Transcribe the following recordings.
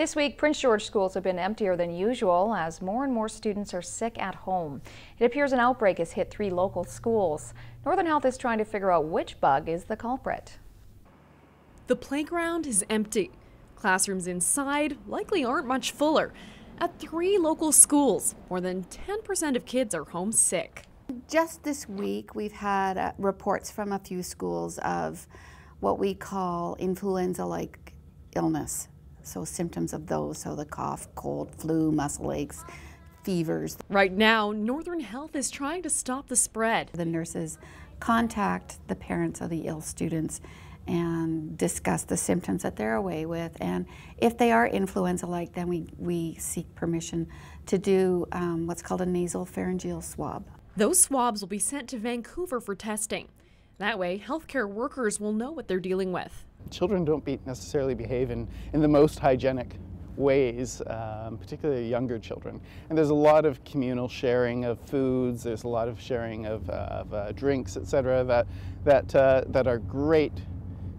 This week, Prince George schools have been emptier than usual as more and more students are sick at home. It appears an outbreak has hit 3 local schools. Northern Health is trying to figure out which bug is the culprit. The playground is empty. Classrooms inside likely aren't much fuller. At 3 local schools, more than 10% of kids are homesick. Just this week, we've had reports from a few schools of what we call influenza-like illness. So symptoms of those, so the cough, cold, flu, muscle aches, fevers. Right now, Northern Health is trying to stop the spread. The nurses contact the parents of the ill students and discuss the symptoms that they're away with. And if they are influenza-like, then we seek permission to do what's called a nasal pharyngeal swab. Those swabs will be sent to Vancouver for testing. That way, healthcare workers will know what they're dealing with. Children don't necessarily behave in the most hygienic ways, particularly younger children. And there's a lot of communal sharing of foods, there's a lot of sharing of drinks, etc., that are great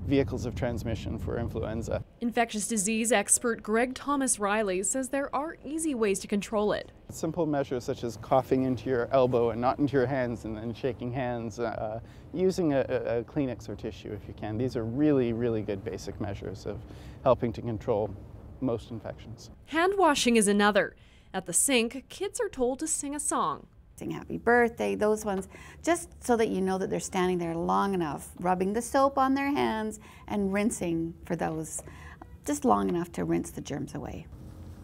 vehicles of transmission for influenza. Infectious disease expert Greg Thomas Riley says there are easy ways to control it. Simple measures such as coughing into your elbow and not into your hands and then shaking hands, using a Kleenex or tissue if you can. These are really, really good basic measures of helping to control most infections. Hand washing is another. At the sink, kids are told to sing a song. Sing happy birthday, those ones, just so that you know that they're standing there long enough, rubbing the soap on their hands and rinsing for those, just long enough to rinse the germs away.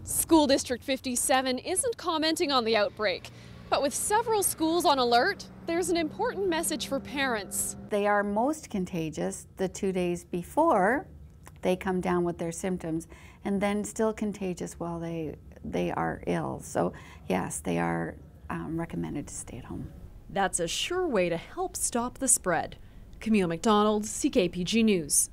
School District 57 isn't commenting on the outbreak, but with several schools on alert, there's an important message for parents. They are most contagious the 2 days before they come down with their symptoms, and then still contagious while they are ill. So yes, they are recommended to stay at home. That's a sure way to help stop the spread. Camille McDonald, CKPG News.